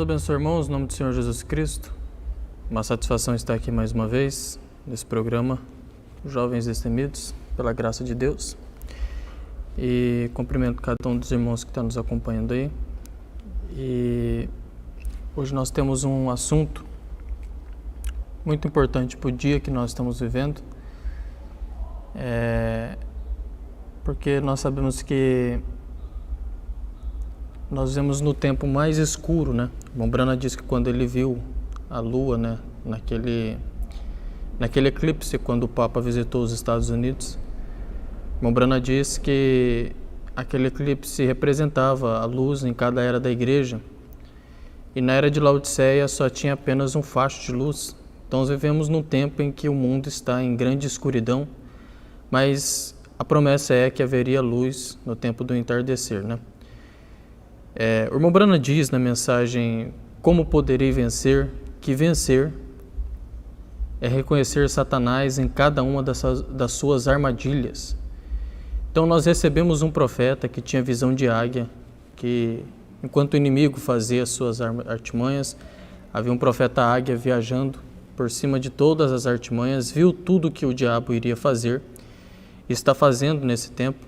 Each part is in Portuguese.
abençoe, irmãos, em nome do Senhor Jesus Cristo. Uma satisfação estar aqui mais uma vez, nesse programa Jovens Destemidos, pela graça de Deus. E cumprimento cada um dos irmãos que está nos acompanhando aí. E hoje nós temos um assunto muito importante para o dia que nós estamos vivendo. Porque nós sabemos que nós vivemos no tempo mais escuro, né? Mombrana diz que quando ele viu a Lua, né, naquele eclipse, quando o Papa visitou os Estados Unidos, Mombrana diz que aquele eclipse representava a luz em cada era da igreja. E na era de Laodiceia só tinha apenas um facho de luz. Então nós vivemos num tempo em que o mundo está em grande escuridão, mas a promessa é que haveria luz no tempo do entardecer, né? O irmão Brana diz na mensagem Como Poderei Vencer, que vencer é reconhecer Satanás em cada uma das suas armadilhas. Então nós recebemos um profeta que tinha visão de águia, que enquanto o inimigo fazia as suas artimanhas, havia um profeta águia viajando por cima de todas as artimanhas, viu tudo que o diabo iria fazer, está fazendo nesse tempo,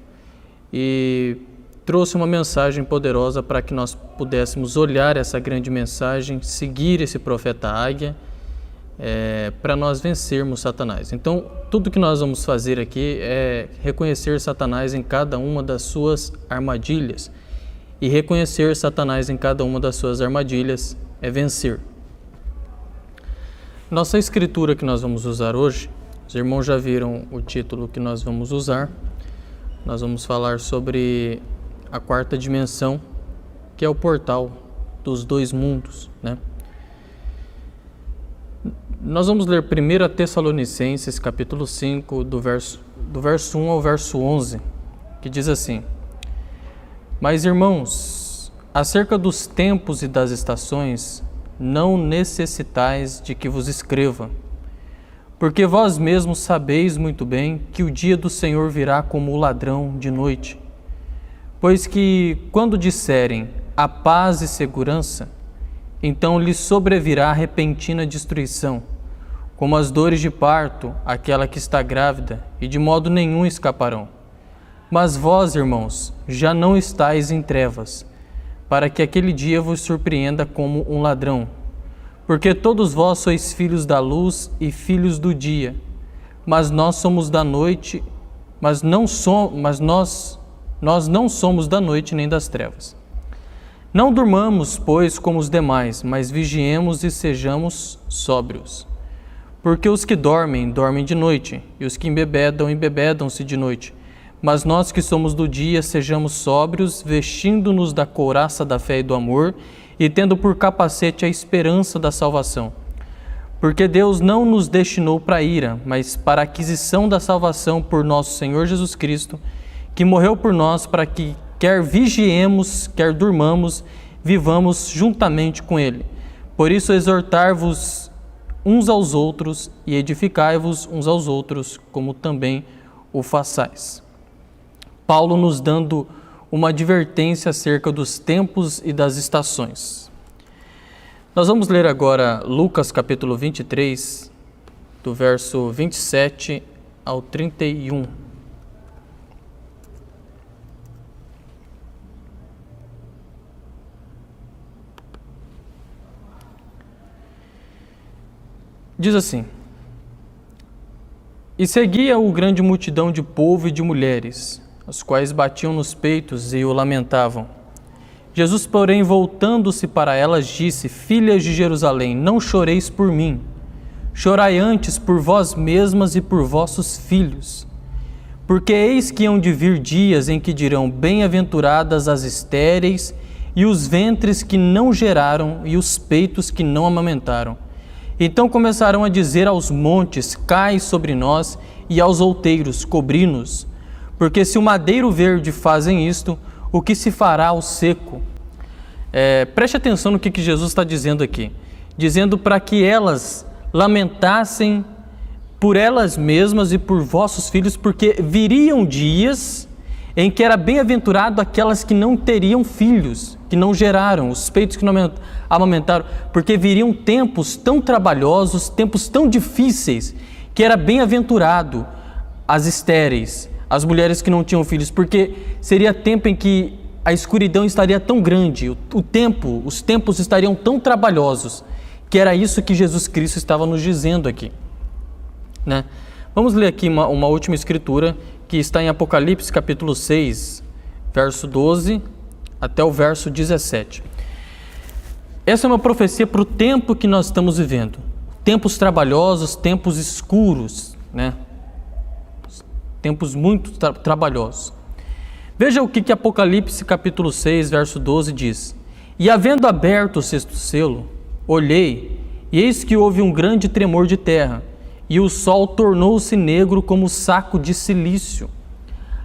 e trouxe uma mensagem poderosa para que nós pudéssemos olhar essa grande mensagem, seguir esse profeta águia, para nós vencermos Satanás. Então, tudo que nós vamos fazer aqui é reconhecer Satanás em cada uma das suas armadilhas. E reconhecer Satanás em cada uma das suas armadilhas é vencer. Nossa escritura que nós vamos usar hoje, os irmãos já viram o título que nós vamos usar. Nós vamos falar sobre a quarta dimensão, que é o portal dos dois mundos, né? Nós vamos ler 1 Tessalonicenses, capítulo 5, do verso 1 ao verso 11, que diz assim: Mas, irmãos, acerca dos tempos e das estações, não necessitais de que vos escreva, porque vós mesmos sabeis muito bem que o dia do Senhor virá como o ladrão de noite. Pois que, quando disserem a paz e segurança, então lhes sobrevirá repentina destruição, como as dores de parto, aquela que está grávida, e de modo nenhum escaparão. Mas vós, irmãos, já não estáis em trevas, para que aquele dia vos surpreenda como um ladrão. Porque todos vós sois filhos da luz e filhos do dia, mas nós somos da noite, nós não somos da noite nem das trevas. Não durmamos, pois, como os demais, mas vigiemos e sejamos sóbrios. Porque os que dormem, dormem de noite, e os que embebedam, embebedam-se de noite. Mas nós que somos do dia, sejamos sóbrios, vestindo-nos da couraça da fé e do amor, e tendo por capacete a esperança da salvação. Porque Deus não nos destinou para a ira, mas para a aquisição da salvação por nosso Senhor Jesus Cristo, que morreu por nós para que, quer vigiemos, quer durmamos, vivamos juntamente com Ele. Por isso, exortar-vos uns aos outros e edificai-vos uns aos outros, como também o façais. Paulo nos dando uma advertência acerca dos tempos e das estações. Nós vamos ler agora Lucas capítulo 23, do verso 27 ao 31. Diz assim: E seguia-o grande multidão de povo e de mulheres, as quais batiam nos peitos e o lamentavam. Jesus, porém, voltando-se para elas, disse: Filhas de Jerusalém, não choreis por mim, chorai antes por vós mesmas e por vossos filhos. Porque eis que hão de vir dias em que dirão: Bem-aventuradas as estéreis, e os ventres que não geraram, e os peitos que não amamentaram. Então começarão a dizer aos montes: Cai sobre nós, e aos outeiros: Cobri-nos. Porque se o madeiro verde fazem isto, o que se fará ao seco? Preste atenção no que Jesus está dizendo aqui. Dizendo para que elas lamentassem por elas mesmas e por vossos filhos, porque viriam dias em que era bem-aventurado aquelas que não teriam filhos, que não geraram, os peitos que não amamentaram, porque viriam tempos tão trabalhosos, tempos tão difíceis, que era bem-aventurado as estéreis, as mulheres que não tinham filhos, porque seria tempo em que a escuridão estaria tão grande, os tempos estariam tão trabalhosos, que era isso que Jesus Cristo estava nos dizendo aqui, né? Vamos ler aqui uma última escritura, que está em Apocalipse capítulo 6, verso 12 até o verso 17. Essa é uma profecia para o tempo que nós estamos vivendo. Tempos trabalhosos, tempos escuros, né? Tempos muito trabalhosos. Veja o que Apocalipse capítulo 6, verso 12 diz. E havendo aberto o sexto selo, olhei, e eis que houve um grande tremor de terra, e o sol tornou-se negro como saco de cilício.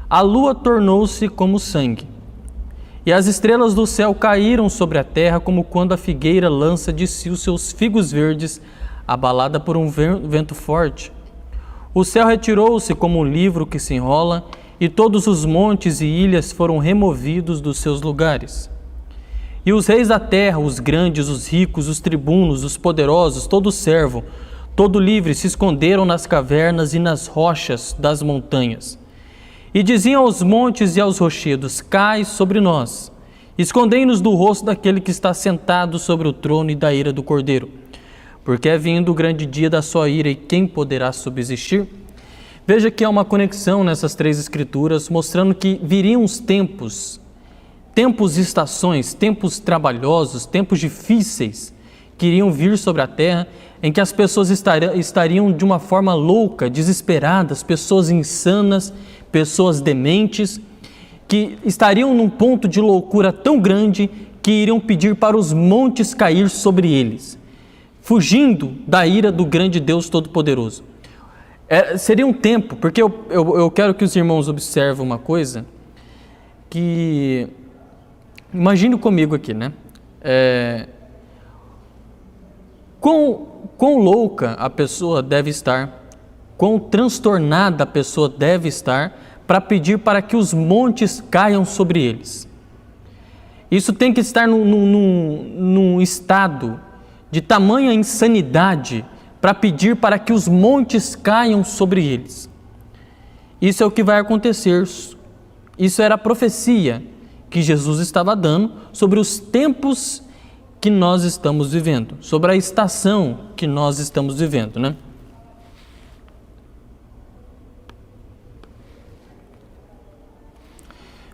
A lua tornou-se como sangue. E as estrelas do céu caíram sobre a terra, como quando a figueira lança de si os seus figos verdes, abalada por um vento forte. O céu retirou-se como um livro que se enrola, e todos os montes e ilhas foram removidos dos seus lugares. E os reis da terra, os grandes, os ricos, os tribunos, os poderosos, todo servo, todo livre, se esconderam nas cavernas e nas rochas das montanhas. E diziam aos montes e aos rochedos: cai sobre nós, escondei-nos do rosto daquele que está sentado sobre o trono e da ira do Cordeiro. Porque é vindo o grande dia da sua ira, e quem poderá subsistir? Veja que há uma conexão nessas três escrituras, mostrando que viriam os tempos e estações, tempos trabalhosos, tempos difíceis, que iriam vir sobre a terra, em que as pessoas estariam de uma forma louca, desesperadas, pessoas insanas, pessoas dementes, que estariam num ponto de loucura tão grande que iriam pedir para os montes cair sobre eles, fugindo da ira do grande Deus Todo-Poderoso. Seria um tempo, porque eu quero que os irmãos observem uma coisa, que imagine comigo aqui, né? Quão louca a pessoa deve estar, quão transtornada a pessoa deve estar para pedir para que os montes caiam sobre eles. Isso tem que estar num estado de tamanha insanidade para pedir para que os montes caiam sobre eles. Isso é o que vai acontecer. Isso era a profecia que Jesus estava dando sobre os tempos que nós estamos vivendo, sobre a estação que nós estamos vivendo, né?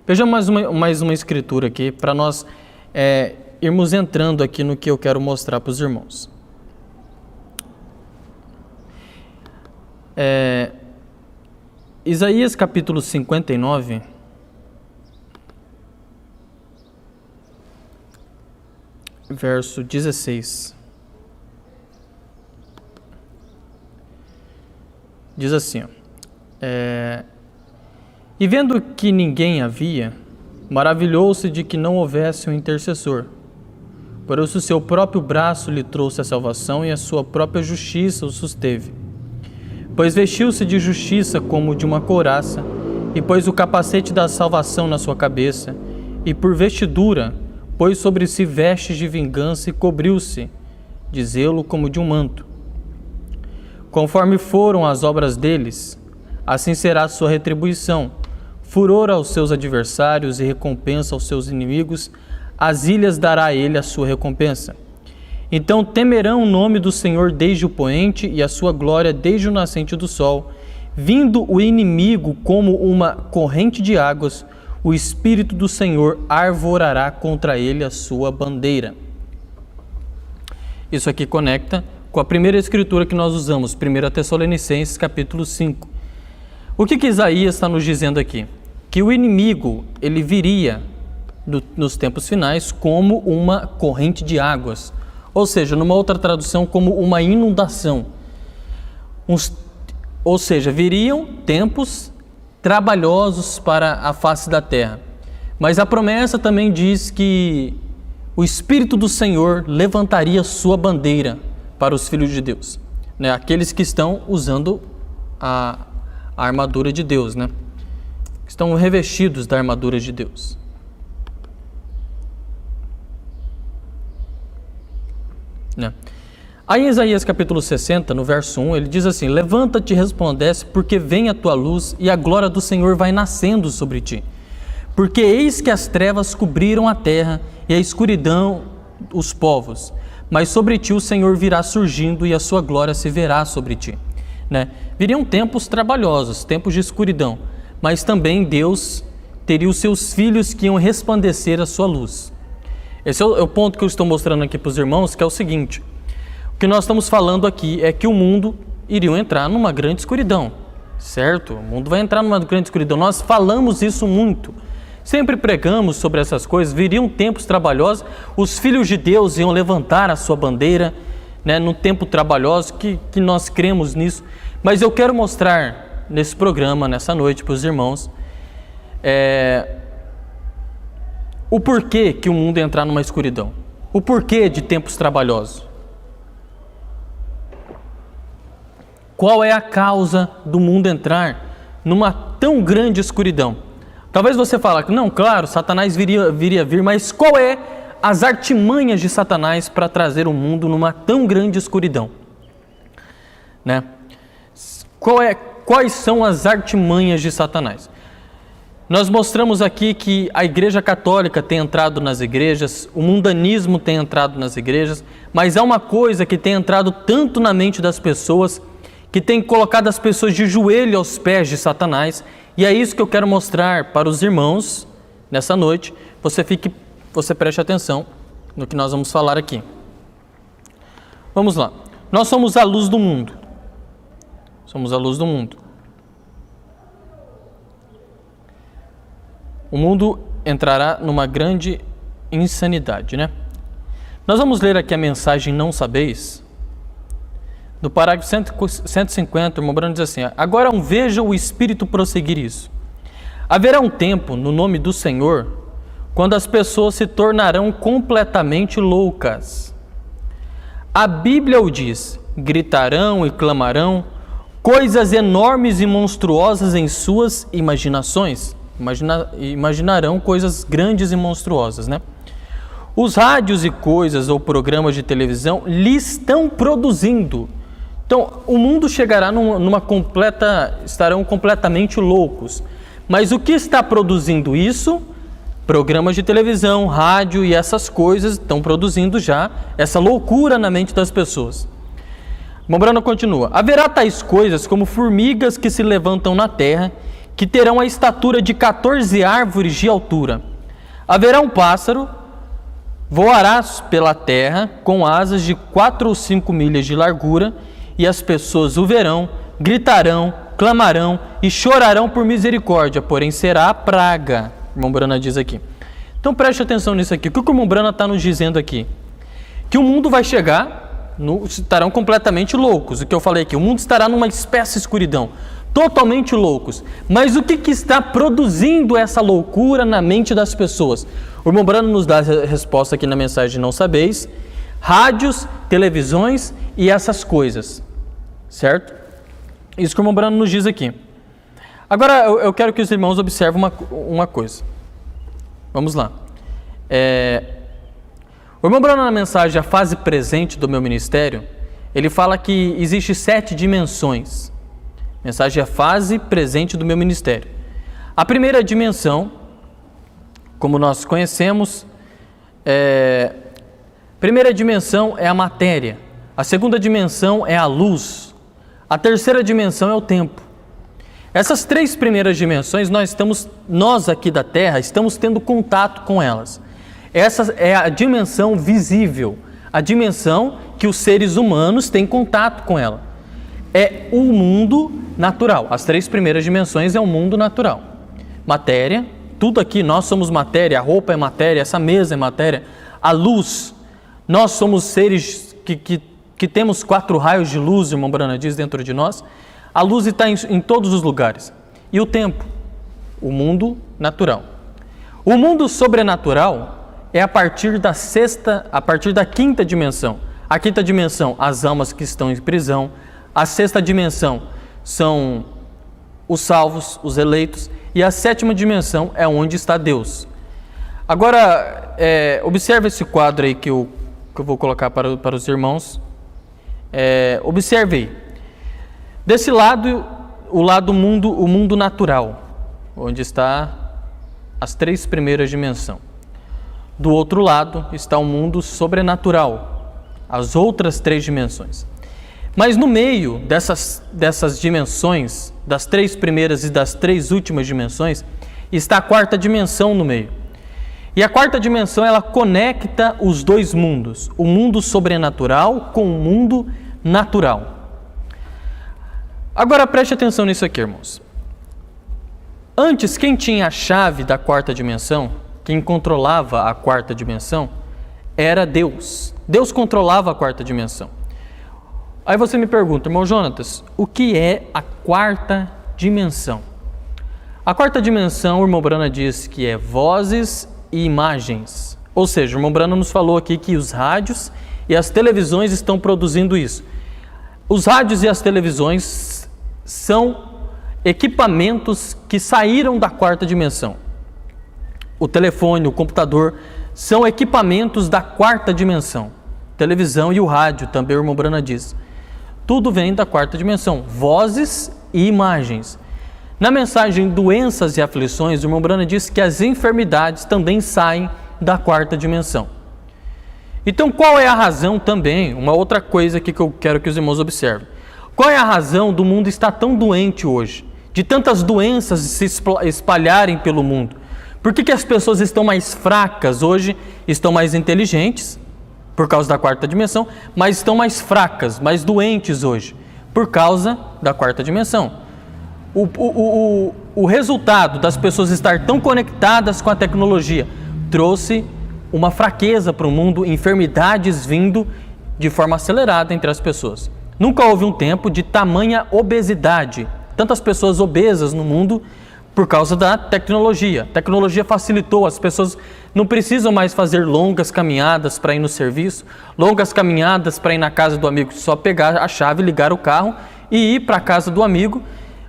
Veja mais uma escritura aqui, para nós irmos entrando aqui no que eu quero mostrar para os irmãos. Isaías capítulo 59, verso 16. Diz assim, e vendo que ninguém havia, maravilhou-se de que não houvesse um intercessor. Por isso o seu próprio braço lhe trouxe a salvação, e a sua própria justiça o susteve. Pois vestiu-se de justiça como de uma couraça, e pôs o capacete da salvação na sua cabeça, e por vestidura pôs sobre si vestes de vingança, e cobriu-se de zelo como de um manto. Conforme foram as obras deles, assim será a sua retribuição. Furor aos seus adversários e recompensa aos seus inimigos, as ilhas dará a ele a sua recompensa. Então temerão o nome do Senhor desde o poente, e a sua glória desde o nascente do sol. Vindo o inimigo como uma corrente de águas, o Espírito do Senhor arvorará contra ele a sua bandeira. Isso aqui conecta com a primeira escritura que nós usamos, 1 Tessalonicenses capítulo 5. O que Isaías está nos dizendo aqui? Que o inimigo, ele viria nos tempos finais como uma corrente de águas, ou seja, numa outra tradução, como uma inundação. Ou seja, viriam tempos trabalhosos para a face da terra. Mas a promessa também diz que o Espírito do Senhor levantaria sua bandeira para os filhos de Deus, né? Aqueles que estão usando a armadura de Deus, né? Estão revestidos da armadura de Deus. né? Aí em Isaías capítulo 60, no verso 1, ele diz assim: levanta-te e resplandece, porque vem a tua luz e a glória do Senhor vai nascendo sobre ti. Porque eis que as trevas cobriram a terra e a escuridão os povos, mas sobre ti o Senhor virá surgindo e a sua glória se verá sobre ti, né? Viriam tempos trabalhosos, tempos de escuridão, mas também Deus teria os seus filhos que iam resplandecer a sua luz. Esse é o ponto que eu estou mostrando aqui para os irmãos, que é o seguinte: o que nós estamos falando aqui é que o mundo iria entrar numa grande escuridão, certo? O mundo vai entrar numa grande escuridão. Nós falamos isso muito, sempre pregamos sobre essas coisas. Viriam tempos trabalhosos, os filhos de Deus iam levantar a sua bandeira, né, no tempo trabalhoso, que nós cremos nisso. Mas eu quero mostrar nesse programa, nessa noite, para os irmãos, o porquê que o mundo ia entrar numa escuridão, o porquê de tempos trabalhosos. Qual é a causa do mundo entrar numa tão grande escuridão? Talvez você fale, não, claro, Satanás viria vir, mas qual é as artimanhas de Satanás para trazer o mundo numa tão grande escuridão, né? Quais são as artimanhas de Satanás? Nós mostramos aqui que a Igreja Católica tem entrado nas igrejas, o mundanismo tem entrado nas igrejas, mas há uma coisa que tem entrado tanto na mente das pessoas, que tem colocado as pessoas de joelho aos pés de Satanás, e é isso que eu quero mostrar para os irmãos nessa noite. Você preste atenção no que nós vamos falar aqui. Vamos lá. Nós somos a luz do mundo. Somos a luz do mundo. O mundo entrará numa grande insanidade, né? Nós vamos ler aqui a mensagem Não Sabeis. No parágrafo 150, o irmão Brano diz assim: agora veja o Espírito prosseguir isso. Haverá um tempo, no nome do Senhor, quando as pessoas se tornarão completamente loucas. A Bíblia o diz: gritarão e clamarão, coisas enormes e monstruosas em suas imaginações. Imaginarão coisas grandes e monstruosas, né? Os rádios e coisas ou programas de televisão lhe estão produzindo. Então, o mundo chegará estarão completamente loucos. Mas o que está produzindo isso? Programas de televisão, rádio e essas coisas estão produzindo já essa loucura na mente das pessoas. Mombrano continua: haverá tais coisas como formigas que se levantam na terra, que terão a estatura de 14 árvores de altura. Haverá um pássaro, voará pela terra com asas de 4 ou 5 milhas de largura, e as pessoas o verão, gritarão, clamarão e chorarão por misericórdia, porém será a praga. O irmão Brana diz aqui. Então preste atenção nisso aqui. O que o irmão Brana está nos dizendo aqui? Que o mundo vai chegar, estarão completamente loucos. O que eu falei aqui, o mundo estará numa espécie de escuridão, totalmente loucos. Mas o que está produzindo essa loucura na mente das pessoas? O irmão Brano nos dá a resposta aqui na mensagem Não Sabeis: rádios, televisões e essas coisas, certo? Isso que o irmão Brano nos diz aqui. Agora eu quero que os irmãos observem uma coisa. Vamos lá. O irmão Brano, na mensagem A Fase Presente do Meu Ministério, ele fala que existe 7 dimensões. Mensagem A Fase Presente do Meu Ministério. A primeira dimensão, como nós conhecemos, primeira dimensão é a matéria. A segunda dimensão é a luz. A terceira dimensão é o tempo. Essas 3 primeiras dimensões, nós aqui da Terra, estamos tendo contato com elas. Essa é a dimensão visível, a dimensão que os seres humanos têm contato com ela. É o mundo natural. As 3 primeiras dimensões é o mundo natural. Matéria, tudo aqui, nós somos matéria, a roupa é matéria, essa mesa é matéria. A luz, nós somos seres que temos 4 raios de luz, o irmão Brana diz, dentro de nós. A luz está em todos os lugares. E o tempo, o mundo natural. O mundo sobrenatural é a partir da 5ª dimensão. A 5ª dimensão, as almas que estão em prisão. A 6ª dimensão são os salvos, os eleitos. E a 7ª dimensão é onde está Deus. Agora, observe esse quadro aí que o que eu vou colocar para os irmãos. Observe aí. Desse lado, o mundo natural, onde está as 3 primeiras dimensões. Do outro lado está o mundo sobrenatural, as outras 3 dimensões. Mas no meio dessas dimensões, das 3 primeiras e das 3 últimas dimensões, está a 4ª dimensão no meio. E a 4ª dimensão, ela conecta os 2 mundos, o mundo sobrenatural com o mundo natural. Agora preste atenção nisso aqui, irmãos. Antes, quem tinha a chave da 4ª dimensão, quem controlava a 4ª dimensão, era Deus. Deus controlava a 4ª dimensão. Aí você me pergunta, irmão Jonatas, o que é a 4ª dimensão? A 4ª dimensão, o irmão Brana diz que é vozes e imagens. Ou seja, o irmão Brana nos falou aqui que os rádios e as televisões estão produzindo isso. Os rádios e as televisões são equipamentos que saíram da 4ª dimensão. O telefone, o computador, são equipamentos da 4ª dimensão. Televisão e o rádio, também o irmão Brana diz. Tudo vem da 4ª dimensão, vozes e imagens. Na mensagem Doenças e Aflições, o irmão Brana diz que as enfermidades também saem da 4ª dimensão. Então, qual é a razão também, uma outra coisa aqui que eu quero que os irmãos observem. Qual é a razão do mundo estar tão doente hoje? De tantas doenças se espalharem pelo mundo? Por que as pessoas estão mais fracas hoje, estão mais inteligentes, por causa da 4ª dimensão, mas estão mais fracas, mais doentes hoje, por causa da 4ª dimensão? O resultado das pessoas estar tão conectadas com a tecnologia trouxe uma fraqueza para o mundo, enfermidades vindo de forma acelerada entre as pessoas. Nunca houve um tempo de tamanha obesidade, tantas pessoas obesas no mundo por causa da tecnologia. A tecnologia facilitou, as pessoas não precisam mais fazer longas caminhadas para ir no serviço, longas caminhadas para ir na casa do amigo, só pegar a chave, ligar o carro e ir para a casa do amigo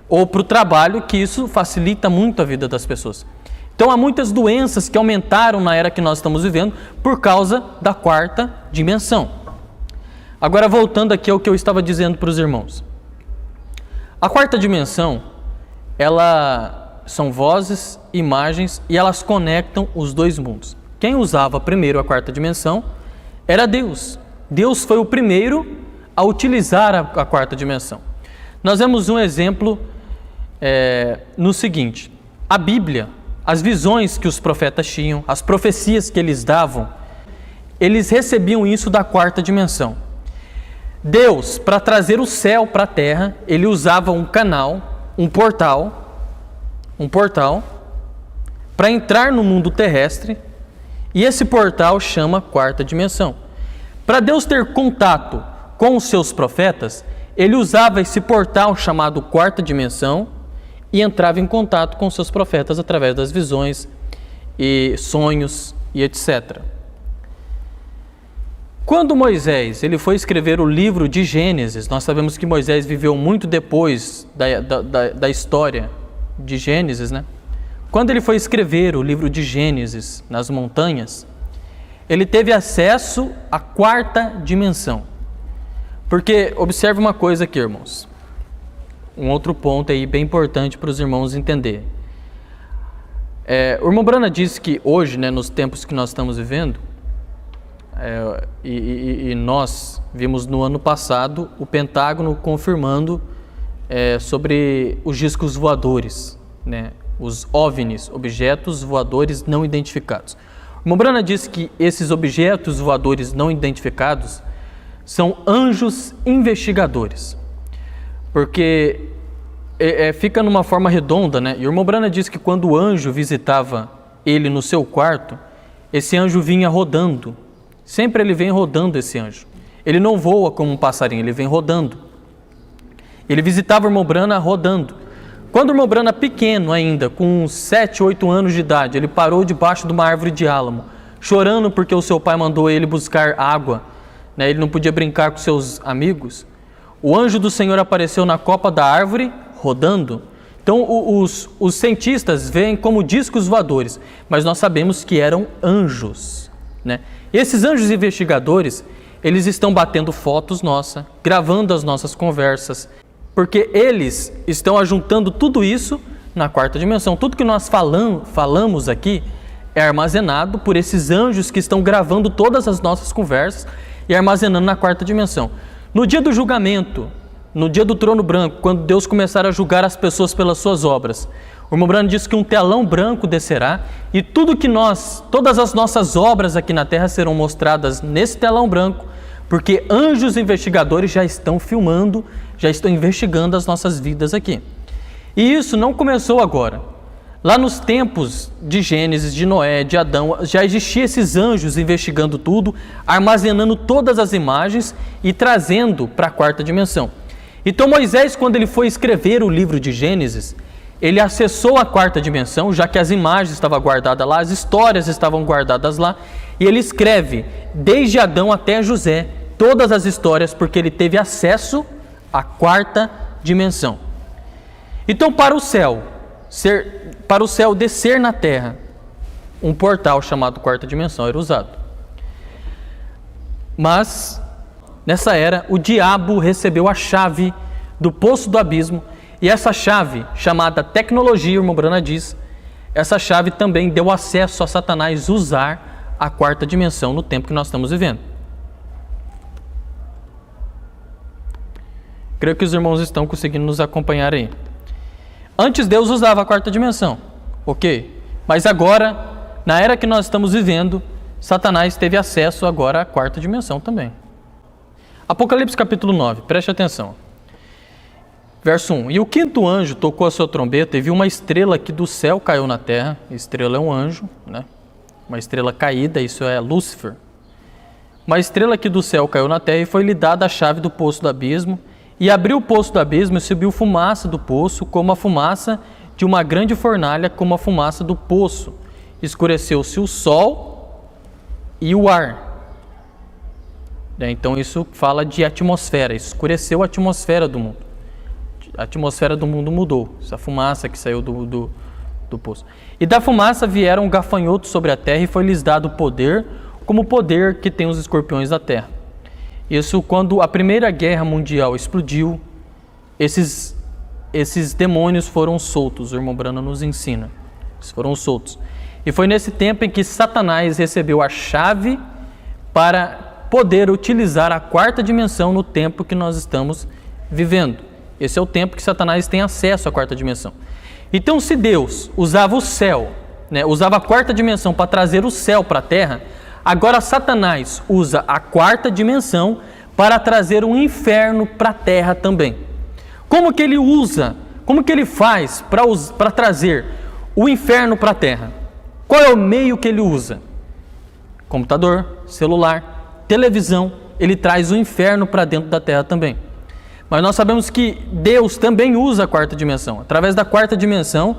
ou para o trabalho, que isso facilita muito a vida das pessoas. Então há muitas doenças que aumentaram na era que nós estamos vivendo por causa da 4ª dimensão. Agora voltando aqui ao que eu estava dizendo para os irmãos. A 4ª dimensão, ela são vozes, imagens e elas conectam os 2 mundos. Quem usava primeiro a 4ª dimensão era Deus. Deus foi o primeiro a utilizar a 4ª dimensão. Nós vemos um exemplo no seguinte: a Bíblia, as visões que os profetas tinham, as profecias que eles davam, eles recebiam isso da 4ª dimensão. Deus, para trazer o céu para a terra, ele usava um canal, um portal, para entrar no mundo terrestre, e esse portal chama 4ª dimensão. Para Deus ter contato com os seus profetas, ele usava esse portal chamado 4ª dimensão e entrava em contato com os seus profetas através das visões e sonhos e etc. Quando Moisés ele foi escrever o livro de Gênesis, nós sabemos que Moisés viveu muito depois da história de Gênesis, né? Quando ele foi escrever o livro de Gênesis nas montanhas, ele teve acesso à 4ª dimensão. Porque, observe uma coisa aqui, irmãos. Um outro ponto aí bem importante para os irmãos entenderem. O irmão Brana disse que hoje, né, nos tempos que nós estamos vivendo, e nós vimos no ano passado o Pentágono confirmando sobre os discos voadores, né, os OVNIs, objetos voadores não identificados. O irmão Brana disse que esses objetos voadores não identificados são anjos investigadores, porque fica numa forma redonda, né? E o irmão Brana disse que quando o anjo visitava ele no seu quarto, esse anjo vinha rodando. Sempre ele vem rodando, esse anjo. Ele não voa como um passarinho, ele vem rodando. Ele visitava o irmão Brana rodando. Quando o irmão Brana, pequeno ainda, com 7, 8 anos de idade, ele parou debaixo de uma árvore de álamo, chorando porque o seu pai mandou ele buscar água, né? Ele não podia brincar com seus amigos. O anjo do Senhor apareceu na copa da árvore, rodando. Então os cientistas veem como discos voadores, mas nós sabemos que eram anjos. né? Esses anjos investigadores, eles estão batendo fotos nossas, gravando as nossas conversas, porque eles estão ajuntando tudo isso na quarta dimensão. Tudo que nós falamos aqui é armazenado por esses anjos que estão gravando todas as nossas conversas e armazenando na quarta dimensão. No dia do julgamento, no dia do trono branco, quando Deus começar a julgar as pessoas pelas suas obras, o irmão Brano diz que um telão branco descerá e todas as nossas obras aqui na terra serão mostradas nesse telão branco, porque anjos investigadores já estão filmando, já estão investigando as nossas vidas aqui. E isso não começou agora. Lá nos tempos de Gênesis, de Noé, de Adão, já existiam esses anjos investigando tudo, armazenando todas as imagens e trazendo para a quarta dimensão. Então Moisés, quando ele foi escrever o livro de Gênesis, ele acessou a quarta dimensão, já que as imagens estavam guardadas lá, as histórias estavam guardadas lá, e ele escreve, desde Adão até José, todas as histórias, porque ele teve acesso à quarta dimensão. Então, para o céu descer na terra, um portal chamado quarta dimensão era usado. Mas, nessa era, o diabo recebeu a chave do poço do abismo, e essa chave, chamada tecnologia, o irmão Brana diz, essa chave também deu acesso a Satanás usar a quarta dimensão no tempo que nós estamos vivendo. Creio que os irmãos estão conseguindo nos acompanhar aí. Antes Deus usava a quarta dimensão, ok? Mas agora, na era que nós estamos vivendo, Satanás teve acesso agora à quarta dimensão também. Apocalipse capítulo 9, preste atenção. Verso 1. E o quinto anjo tocou a sua trombeta e viu uma estrela que do céu caiu na terra. Estrela é um anjo, né? Uma estrela caída, isso é Lúcifer. Uma estrela que do céu caiu na terra e foi-lhe dada a chave do poço do abismo. E abriu o poço do abismo e subiu fumaça do poço, como a fumaça de uma grande fornalha, como a fumaça do poço. Escureceu-se o sol e o ar. Então isso fala de atmosfera, escureceu a atmosfera do mundo. A atmosfera do mundo mudou, essa fumaça que saiu do poço. E da fumaça vieram gafanhotos sobre a terra e foi-lhes dado poder, como o poder que tem os escorpiões da terra. Isso quando a Primeira Guerra Mundial explodiu, esses demônios foram soltos, o irmão Brana nos ensina, eles foram soltos. E foi nesse tempo em que Satanás recebeu a chave para poder utilizar a quarta dimensão no tempo que nós estamos vivendo. Esse é o tempo que Satanás tem acesso à quarta dimensão. Então, se Deus usava o céu, né, usava a quarta dimensão para trazer o céu para a terra, agora Satanás usa a quarta dimensão para trazer um inferno para a terra também. Como que ele usa, como que ele faz para trazer o inferno para a terra? Qual é o meio que ele usa? Computador, celular, televisão, ele traz o inferno para dentro da terra também. Mas nós sabemos que Deus também usa a quarta dimensão. Através da quarta dimensão,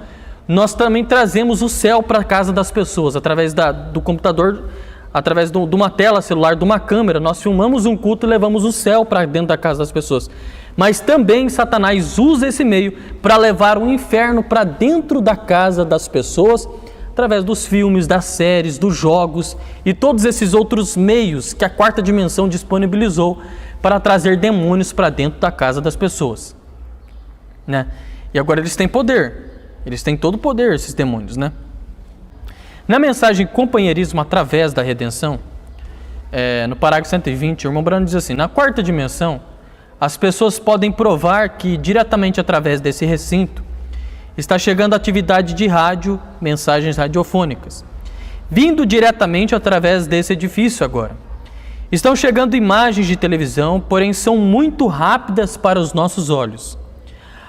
nós também trazemos o céu para a casa das pessoas. Através do computador, através de uma tela celular, de uma câmera, nós filmamos um culto e levamos o céu para dentro da casa das pessoas. Mas também Satanás usa esse meio para levar o inferno para dentro da casa das pessoas, através dos filmes, das séries, dos jogos e todos esses outros meios que a quarta dimensão disponibilizou para trazer demônios para dentro da casa das pessoas, né? E agora eles têm poder, eles têm todo o poder, esses demônios, né? Na mensagem Companheirismo através da Redenção, no parágrafo 120, o irmão Brano diz assim: na quarta dimensão, as pessoas podem provar que diretamente através desse recinto está chegando a atividade de rádio, mensagens radiofônicas, vindo diretamente através desse edifício agora. Estão chegando imagens de televisão, porém são muito rápidas para os nossos olhos.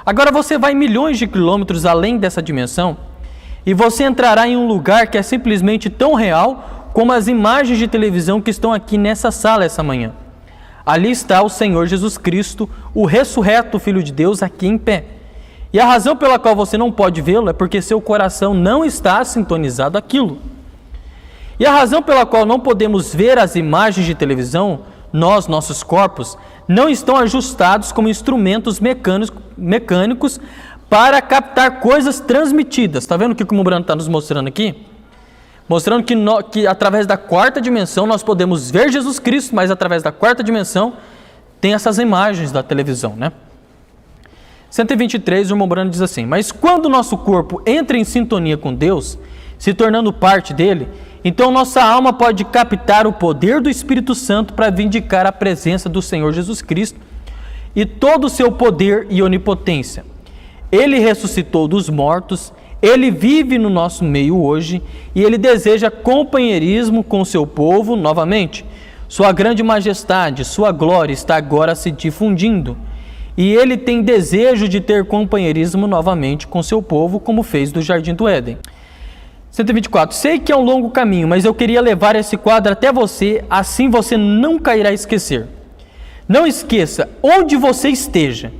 Agora você vai milhões de quilômetros além dessa dimensão e você entrará em um lugar que é simplesmente tão real como as imagens de televisão que estão aqui nessa sala essa manhã. Ali está o Senhor Jesus Cristo, o ressurreto Filho de Deus, aqui em pé. E a razão pela qual você não pode vê-lo é porque seu coração não está sintonizado àquilo. E a razão pela qual não podemos ver as imagens de televisão, nossos corpos, não estão ajustados como instrumentos mecânicos para captar coisas transmitidas. Está vendo o que o Brano está nos mostrando aqui? mostrando que através da quarta dimensão nós podemos ver Jesus Cristo, mas através da quarta dimensão tem essas imagens da televisão, né? 123, o irmão Brano diz assim: mas quando o nosso corpo entra em sintonia com Deus, se tornando parte dele, então nossa alma pode captar o poder do Espírito Santo para vindicar a presença do Senhor Jesus Cristo e todo o seu poder e onipotência. Ele ressuscitou dos mortos, ele vive no nosso meio hoje e ele deseja companheirismo com seu povo novamente. Sua grande majestade, sua glória está agora se difundindo. E ele tem desejo de ter companheirismo novamente com seu povo, como fez do Jardim do Éden. 124. Sei que é um longo caminho, mas eu queria levar esse quadro até você, assim você nunca irá esquecer. Não esqueça onde você esteja.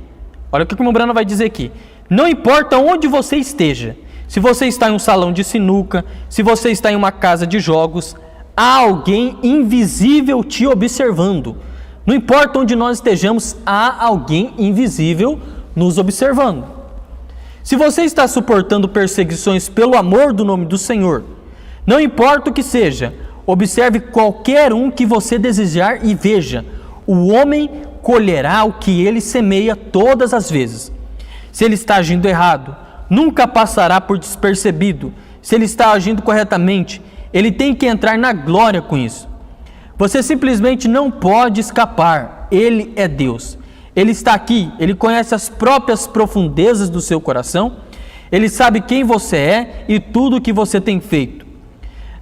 Olha o que o irmão Brano vai dizer aqui. Não importa onde você esteja. Se você está em um salão de sinuca, se você está em uma casa de jogos, há alguém invisível te observando. Não importa onde nós estejamos, há alguém invisível nos observando. Se você está suportando perseguições pelo amor do nome do Senhor, não importa o que seja, observe qualquer um que você desejar e veja, o homem colherá o que ele semeia todas as vezes. Se ele está agindo errado, nunca passará por despercebido. Se ele está agindo corretamente, ele tem que entrar na glória com isso. Você simplesmente não pode escapar. Ele é Deus. Ele está aqui, ele conhece as próprias profundezas do seu coração, ele sabe quem você é e tudo o que você tem feito.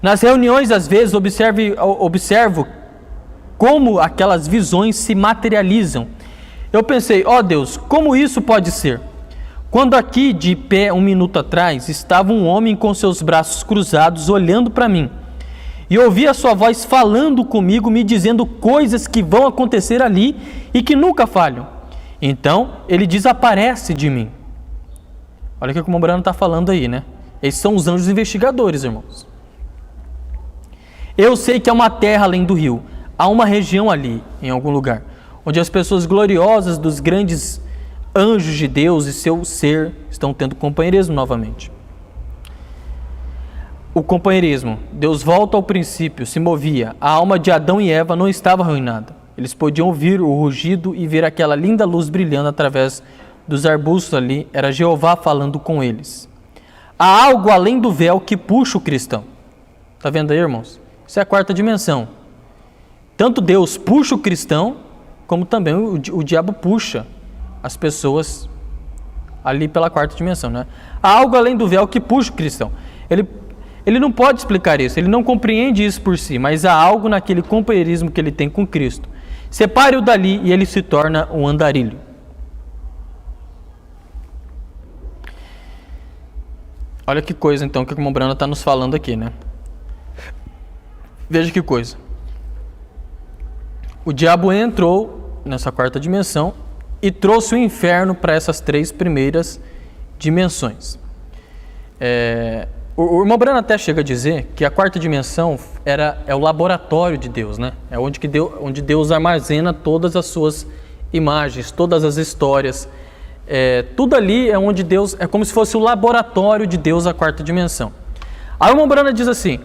Nas reuniões, às vezes, observo como aquelas visões se materializam. Eu pensei, ó Deus, como isso pode ser? Quando aqui de pé, um minuto atrás, estava um homem com seus braços cruzados olhando para mim. E ouvi a sua voz falando comigo, me dizendo coisas que vão acontecer ali e que nunca falham. Então, ele desaparece de mim. Olha o que o irmão Brano está falando aí, né? Esses são os anjos investigadores, irmãos. Eu sei que há uma terra além do rio. Há uma região ali, em algum lugar, onde as pessoas gloriosas dos grandes anjos de Deus e seu ser estão tendo companheirismo novamente. O companheirismo. Deus volta ao princípio, se movia. A alma de Adão e Eva não estava arruinada. Eles podiam ouvir o rugido e ver aquela linda luz brilhando através dos arbustos ali. Era Jeová falando com eles. Há algo além do véu que puxa o cristão. Está vendo aí, irmãos? Isso é a quarta dimensão. Tanto Deus puxa o cristão, como também o diabo puxa as pessoas ali pela quarta dimensão, né? Há algo além do véu que puxa o cristão. Ele não pode explicar isso, ele não compreende isso por si, mas há algo naquele companheirismo que ele tem com Cristo. Separe-o dali e ele se torna um andarilho. Olha que coisa então que o irmão Brano está nos falando aqui, né? Veja que coisa. O diabo entrou nessa quarta dimensão e trouxe o inferno para essas três primeiras dimensões. O irmão Brano até chega a dizer que a quarta dimensão é o laboratório de Deus, né? É onde Deus armazena todas as suas imagens, todas as histórias. Tudo ali é onde Deus, é como se fosse o laboratório de Deus, a quarta dimensão. Aí o irmão Brano diz assim,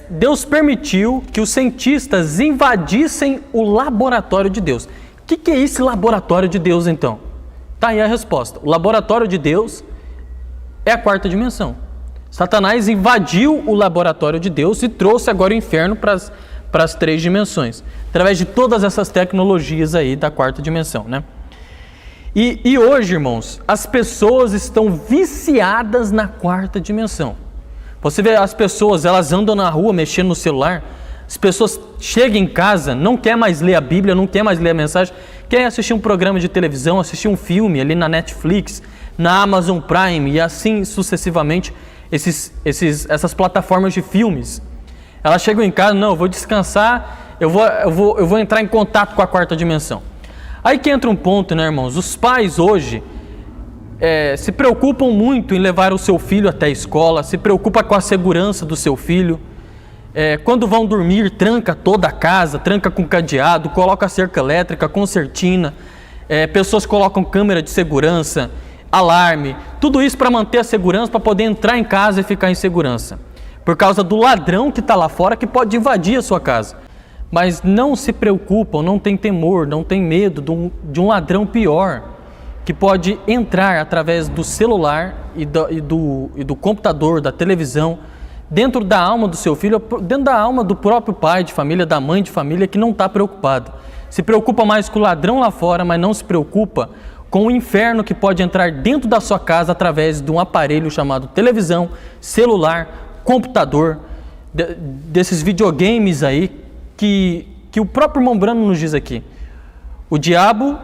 Deus permitiu que os cientistas invadissem o laboratório de Deus. O que é esse laboratório de Deus então? Tá aí a resposta. O laboratório de Deus é a quarta dimensão. Satanás invadiu o laboratório de Deus e trouxe agora o inferno para as três dimensões, através de todas essas tecnologias aí da quarta dimensão, né? E hoje, irmãos, as pessoas estão viciadas na quarta dimensão. Você vê as pessoas, elas andam na rua mexendo no celular, as pessoas chegam em casa, não quer mais ler a Bíblia, não quer mais ler a mensagem, quer assistir um programa de televisão, assistir um filme ali na Netflix, na Amazon Prime e assim sucessivamente, essas plataformas de filmes. Elas chegam em casa, não, eu vou descansar, eu vou entrar em contato com a quarta dimensão. Aí que entra um ponto, né, irmãos? Os pais hoje se preocupam muito em levar o seu filho até a escola, se preocupa com a segurança do seu filho. Quando vão dormir, tranca toda a casa, tranca com cadeado, coloca cerca elétrica, concertina, pessoas colocam câmera de segurança, alarme, tudo isso para manter a segurança, para poder entrar em casa e ficar em segurança. por causa do ladrão que está lá fora que pode invadir a sua casa. Mas não se preocupam, não tem temor, não tem medo de um ladrão pior, que pode entrar através do celular e do computador, da televisão, dentro da alma do seu filho, dentro da alma do próprio pai de família, da mãe de família, que não está preocupado. Se preocupa mais com o ladrão lá fora, mas não se preocupa com o inferno que pode entrar dentro da sua casa através de um aparelho chamado televisão, celular, computador, desses videogames aí que o próprio irmão Brano nos diz aqui. O diabo,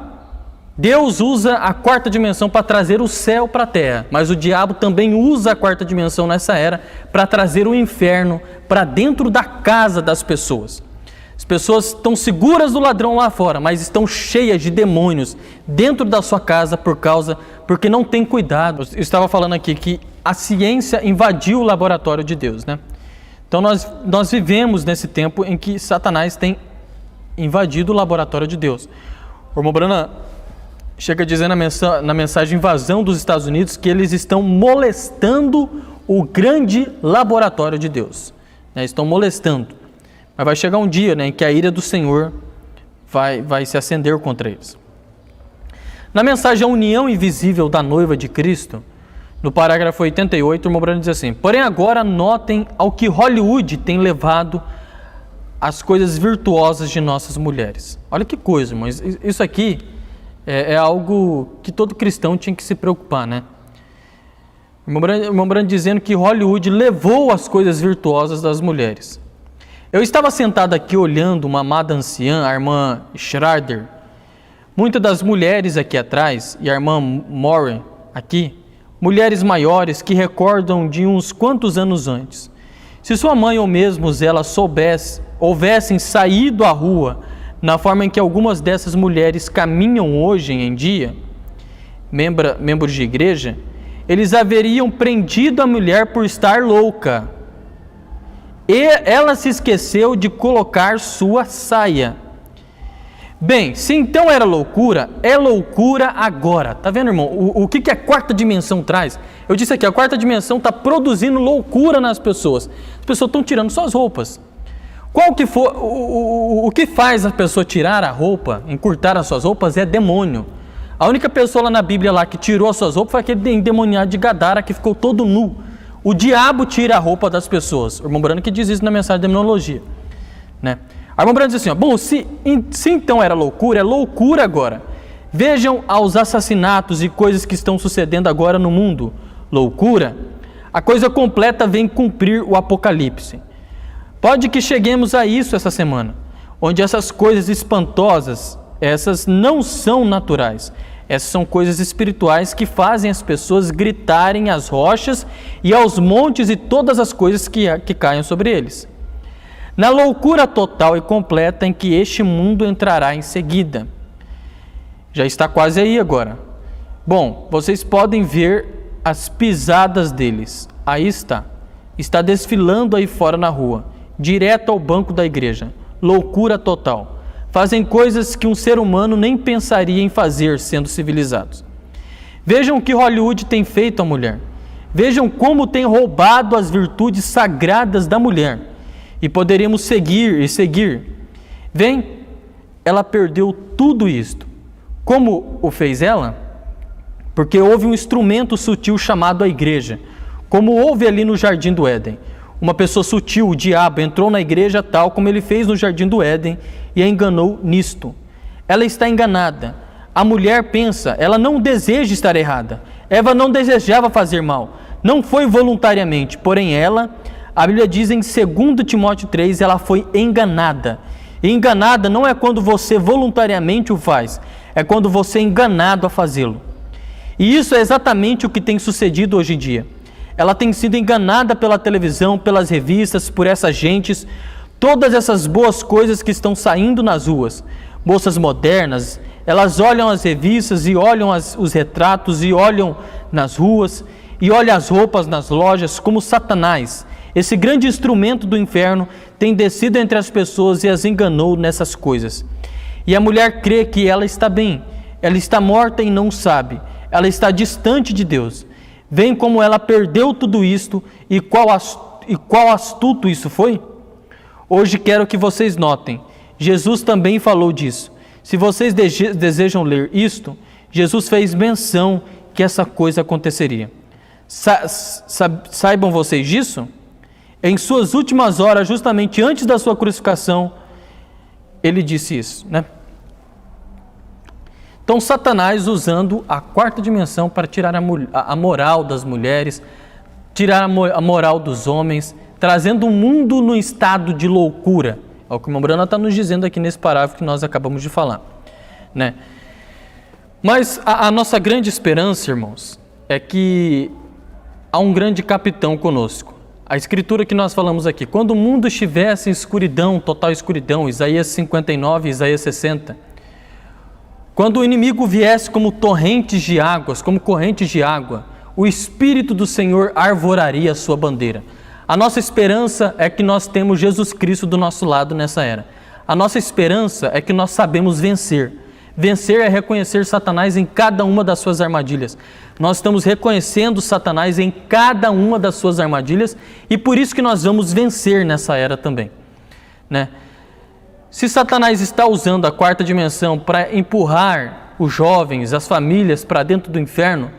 Deus usa a quarta dimensão para trazer o céu para a terra, mas o diabo também usa a quarta dimensão nessa era para trazer o inferno para dentro da casa das pessoas. As pessoas estão seguras do ladrão lá fora, mas estão cheias de demônios dentro da sua casa porque não tem cuidado. Eu estava falando aqui que a ciência invadiu o laboratório de Deus, né? Então nós vivemos nesse tempo em que Satanás tem invadido o laboratório de Deus. O irmão Brana chega a dizer na mensagem Invasão dos Estados Unidos que eles estão molestando o grande laboratório de Deus, né? Estão molestando. Mas vai chegar um dia, né, em que a ira do Senhor vai se acender contra eles. Na mensagem A União Invisível da Noiva de Cristo, no parágrafo 88, o irmão Brano diz assim: porém agora notem ao que Hollywood tem levado as coisas virtuosas de nossas mulheres. Olha que coisa, irmãos. Isso aqui é algo que todo cristão tinha que se preocupar, né? O irmão Brano dizendo que Hollywood levou as coisas virtuosas das mulheres. Eu estava sentado aqui olhando uma amada anciã, a irmã Schrader, muitas das mulheres aqui atrás, e a irmã Moore aqui, mulheres maiores que recordam de uns quantos anos antes. Se sua mãe ou mesmo elas houvessem saído à rua na forma em que algumas dessas mulheres caminham hoje em dia, membros de igreja, eles haveriam prendido a mulher por estar louca. E ela se esqueceu de colocar sua saia. Bem, se então era loucura, é loucura agora. Tá vendo, irmão? O que a quarta dimensão traz? Eu disse aqui, a quarta dimensão está produzindo loucura nas pessoas. As pessoas estão tirando suas roupas. O que faz a pessoa tirar a roupa, encurtar as suas roupas, é demônio. A única pessoa lá na Bíblia lá que tirou as suas roupas foi aquele endemoniado de Gadara que ficou todo nu. O diabo tira a roupa das pessoas. O irmão Brano que diz isso na mensagem de demonologia, né? O irmão Brano diz assim, ó, bom, se então era loucura, é loucura agora. Vejam aos assassinatos e coisas que estão sucedendo agora no mundo. Loucura. A coisa completa vem cumprir o Apocalipse. Pode que cheguemos a isso essa semana, onde essas coisas espantosas, essas não são naturais. Essas são coisas espirituais que fazem as pessoas gritarem às rochas e aos montes e todas as coisas que caem sobre eles. Na loucura total e completa em que este mundo entrará em seguida. Já está quase aí agora. Bom, vocês podem ver as pisadas deles. Aí está. Está desfilando aí fora na rua, direto ao banco da igreja. Loucura total. Fazem coisas que um ser humano nem pensaria em fazer sendo civilizados. Vejam o que Hollywood tem feito à mulher. Vejam como tem roubado as virtudes sagradas da mulher. E poderíamos seguir e seguir. Vem, ela perdeu tudo isto. Como o fez ela? Porque houve um instrumento sutil chamado a igreja. Como houve ali no Jardim do Éden. Uma pessoa sutil, o diabo, entrou na igreja tal como ele fez no Jardim do Éden e a enganou nisto. Ela está enganada. A mulher pensa, ela não deseja estar errada. Eva não desejava fazer mal. Não foi voluntariamente, porém ela, a Bíblia diz em 2 Timóteo 3, ela foi enganada. E enganada não é quando você voluntariamente o faz, é quando você é enganado a fazê-lo. E isso é exatamente o que tem sucedido hoje em dia. Ela tem sido enganada pela televisão, pelas revistas, por essas gentes, todas essas boas coisas que estão saindo nas ruas. Moças modernas, elas olham as revistas e olham os retratos e olham nas ruas e olham as roupas nas lojas como Satanás. Esse grande instrumento do inferno tem descido entre as pessoas e as enganou nessas coisas. E a mulher crê que ela está bem, ela está morta e não sabe, ela está distante de Deus. Vem como ela perdeu tudo isto e qual astuto isso foi? Hoje quero que vocês notem, Jesus também falou disso. Se vocês desejam ler isto, Jesus fez menção que essa coisa aconteceria. Saibam vocês disso? Em suas últimas horas, justamente antes da sua crucificação, ele disse isso, né? Então, Satanás usando a quarta dimensão para tirar a moral das mulheres, tirar a moral dos homens, trazendo o mundo no estado de loucura. É o que o irmão Brana está nos dizendo aqui nesse parágrafo que nós acabamos de falar, né? Mas a nossa grande esperança, irmãos, é que há um grande capitão conosco. A escritura que nós falamos aqui, quando o mundo estivesse em escuridão, total escuridão, Isaías 59, Isaías 60, quando o inimigo viesse como torrentes de águas, como correntes de água, o Espírito do Senhor arvoraria a sua bandeira. A nossa esperança é que nós temos Jesus Cristo do nosso lado nessa era. A nossa esperança é que nós sabemos vencer. Vencer é reconhecer Satanás em cada uma das suas armadilhas. Nós estamos reconhecendo Satanás em cada uma das suas armadilhas e por isso que nós vamos vencer nessa era também, né? Se Satanás está usando a quarta dimensão para empurrar os jovens, as famílias para dentro do inferno,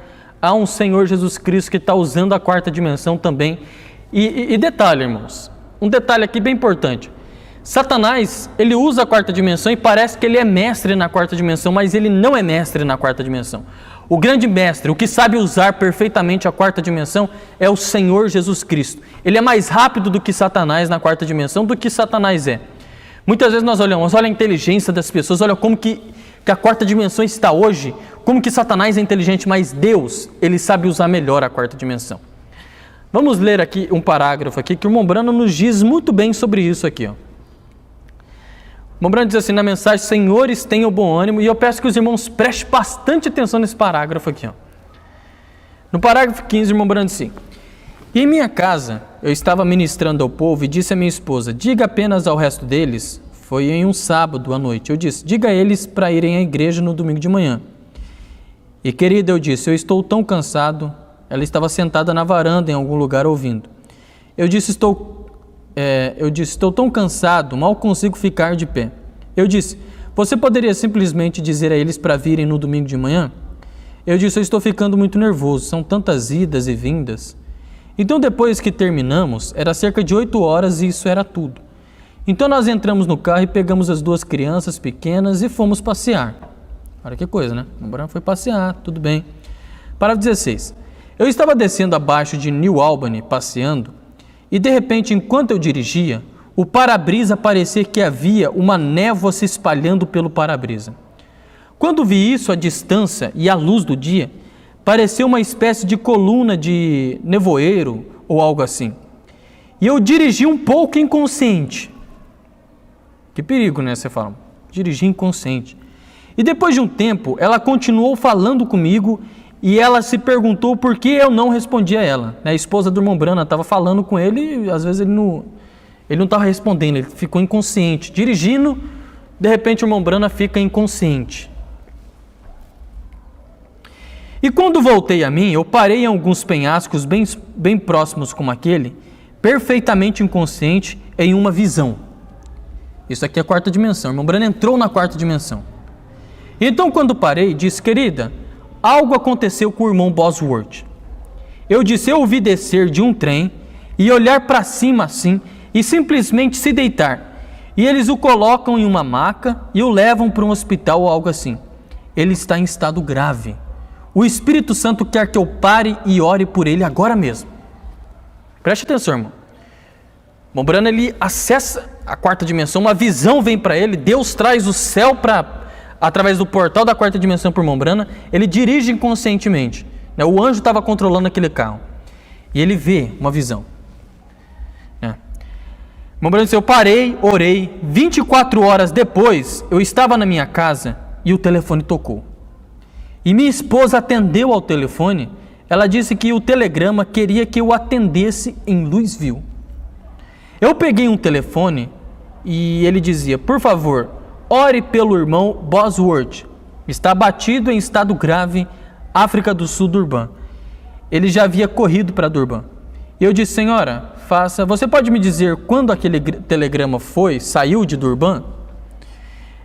há um Senhor Jesus Cristo que está usando a quarta dimensão também. E detalhe, irmãos, um detalhe aqui bem importante. Satanás, ele usa a quarta dimensão e parece que ele é mestre na quarta dimensão, mas ele não é mestre na quarta dimensão. O grande mestre, o que sabe usar perfeitamente a quarta dimensão é o Senhor Jesus Cristo. Ele é mais rápido do que Satanás na quarta dimensão do que Satanás é. Muitas vezes nós olhamos, olha a inteligência das pessoas, olha como que a quarta dimensão está hoje, como que Satanás é inteligente, mas Deus, ele sabe usar melhor a quarta dimensão. Vamos ler aqui um parágrafo aqui que o irmão Brana nos diz muito bem sobre isso aqui, ó. O irmão Brana diz assim na mensagem: Senhores, tenham bom ânimo, e eu peço que os irmãos prestem bastante atenção nesse parágrafo aqui, ó. No parágrafo 15, o irmão Brana diz assim: em minha casa, eu estava ministrando ao povo e disse à minha esposa, diga apenas ao resto deles, foi em um sábado à noite, eu disse, diga a eles para irem à igreja no domingo de manhã. E querida, eu disse, eu estou tão cansado. Ela estava sentada na varanda em algum lugar ouvindo. Eu disse, estou tão cansado, mal consigo ficar de pé. Eu disse, você poderia simplesmente dizer a eles para virem no domingo de manhã? Eu disse, eu estou ficando muito nervoso, são tantas idas e vindas. Então, depois que terminamos, era cerca de 8 horas e isso era tudo. Então, nós entramos no carro e pegamos as 2 crianças pequenas e fomos passear. Olha que coisa, né? O Branco foi passear, tudo bem. Parágrafo 16. Eu estava descendo abaixo de New Albany, passeando, e de repente, enquanto eu dirigia, o para-brisa parecia que havia uma névoa se espalhando pelo para-brisa. Quando vi isso à distância e à luz do dia, pareceu uma espécie de coluna de nevoeiro ou algo assim. E eu dirigi um pouco inconsciente. Que perigo, né? Você fala, dirigi inconsciente. E depois de um tempo, ela continuou falando comigo e ela se perguntou por que eu não respondia a ela. A esposa do irmão Brana estava falando com ele e às vezes ele não estava respondendo, ele ficou inconsciente. Dirigindo, de repente o irmão Brana fica inconsciente. E quando voltei a mim, eu parei em alguns penhascos bem próximos como aquele, perfeitamente inconsciente em uma visão. Isso aqui é a quarta dimensão. O irmão Brana entrou na quarta dimensão. Então, quando parei, disse, querida, algo aconteceu com o irmão Bosworth. Eu disse, eu o vi descer de um trem e olhar para cima assim e simplesmente se deitar. E eles o colocam em uma maca e o levam para um hospital ou algo assim. Ele está em estado grave. O Espírito Santo quer que eu pare e ore por ele agora mesmo. Preste atenção, irmão. O irmão Brana, ele acessa a quarta dimensão, uma visão vem para ele, Deus traz o céu através do portal da quarta dimensão para o irmão Brana, ele dirige inconscientemente. O anjo estava controlando aquele carro. E ele vê uma visão. O irmão Brana disse, eu parei, orei, 24 horas depois, eu estava na minha casa e o telefone tocou. E minha esposa atendeu ao telefone, ela disse que o telegrama queria que eu atendesse em Louisville. Eu peguei um telefone e ele dizia, por favor, ore pelo irmão Bosworth, está abatido em estado grave, África do Sul, Durban. Ele já havia corrido para Durban. E eu disse, senhora, Você pode me dizer quando aquele telegrama saiu de Durban?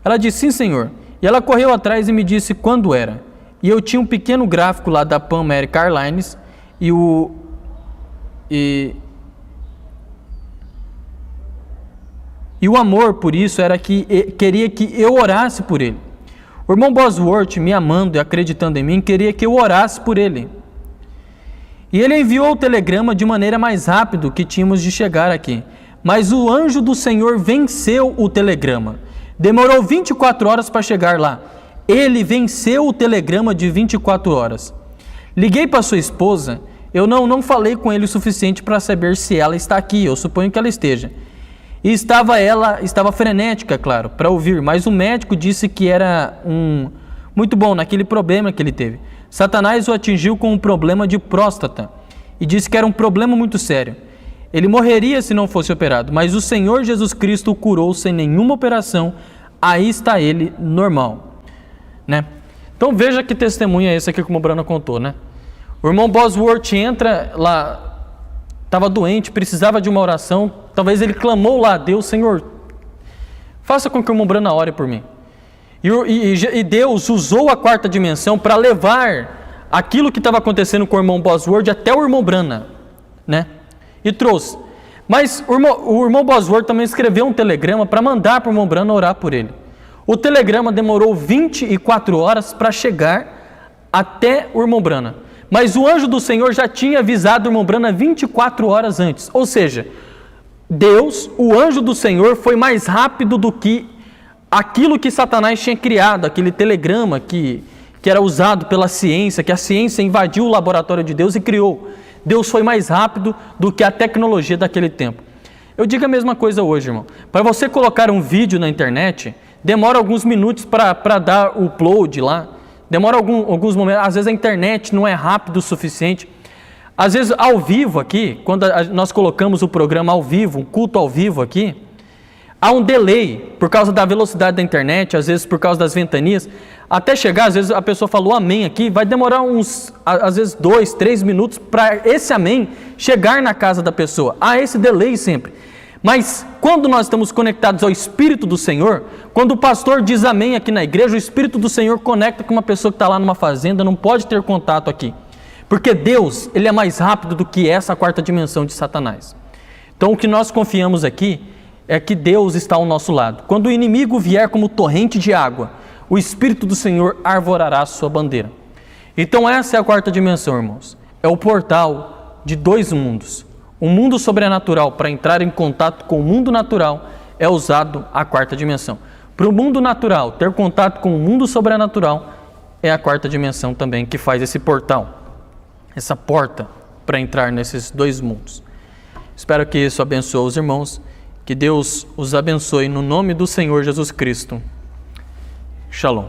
Ela disse, sim, senhor. E ela correu atrás e me disse quando era. E eu tinha um pequeno gráfico lá da Pan American Airlines e o amor por isso era que queria que eu orasse por ele. O irmão Bosworth, me amando e acreditando em mim, queria que eu orasse por ele. E ele enviou o telegrama de maneira mais rápida que tínhamos de chegar aqui. Mas o anjo do Senhor venceu o telegrama. Demorou 24 horas para chegar lá. Ele venceu o telegrama de 24 horas. Liguei para sua esposa. Eu não falei com ele o suficiente para saber se ela está aqui. Eu suponho que ela esteja. E estava frenética, claro, para ouvir. Mas o médico disse que era muito bom naquele problema que ele teve. Satanás o atingiu com um problema de próstata e disse que era um problema muito sério. Ele morreria se não fosse operado, mas o Senhor Jesus Cristo o curou sem nenhuma operação. Aí está ele normal, né? Então veja que testemunho é esse aqui que o Brana contou, né? O irmão Bosworth entra lá, estava doente, precisava de uma oração. Talvez ele clamou lá a Deus, Senhor, faça com que o irmão Brana ore por mim. E Deus usou a quarta dimensão para levar aquilo que estava acontecendo com o irmão Bosworth até o irmão Brana, né? E trouxe. Mas o irmão Bosworth também escreveu um telegrama para mandar para o irmão Brana orar por ele. O telegrama demorou 24 horas para chegar até o irmão Brana. Mas o anjo do Senhor já tinha avisado o irmão Brana 24 horas antes. Ou seja, Deus, o anjo do Senhor, foi mais rápido do que aquilo que Satanás tinha criado, aquele telegrama que era usado pela ciência, que a ciência invadiu o laboratório de Deus e criou. Deus foi mais rápido do que a tecnologia daquele tempo. Eu digo a mesma coisa hoje, irmão. Para você colocar um vídeo na internet, demora alguns minutos para dar o upload lá. Demora alguns momentos. Às vezes a internet não é rápido o suficiente. Às vezes ao vivo aqui, quando nós colocamos o programa ao vivo, um culto ao vivo aqui, há um delay por causa da velocidade da internet, às vezes por causa das ventanias. Até chegar, às vezes a pessoa falou amém aqui, vai demorar às vezes 2, 3 minutos para esse amém chegar na casa da pessoa. Há esse delay sempre. Mas quando nós estamos conectados ao Espírito do Senhor, quando o pastor diz amém aqui na igreja, o Espírito do Senhor conecta com uma pessoa que está lá numa fazenda, não pode ter contato aqui. Porque Deus, Ele é mais rápido do que essa quarta dimensão de Satanás. Então o que nós confiamos aqui é que Deus está ao nosso lado. Quando o inimigo vier como torrente de água, o Espírito do Senhor arvorará a sua bandeira. Então essa é a quarta dimensão, irmãos. É o portal de dois mundos. O mundo sobrenatural, para entrar em contato com o mundo natural, é usado a quarta dimensão. Para o mundo natural ter contato com o mundo sobrenatural, é a quarta dimensão também que faz esse portal, essa porta para entrar nesses dois mundos. Espero que isso abençoe os irmãos. Que Deus os abençoe no nome do Senhor Jesus Cristo. Shalom.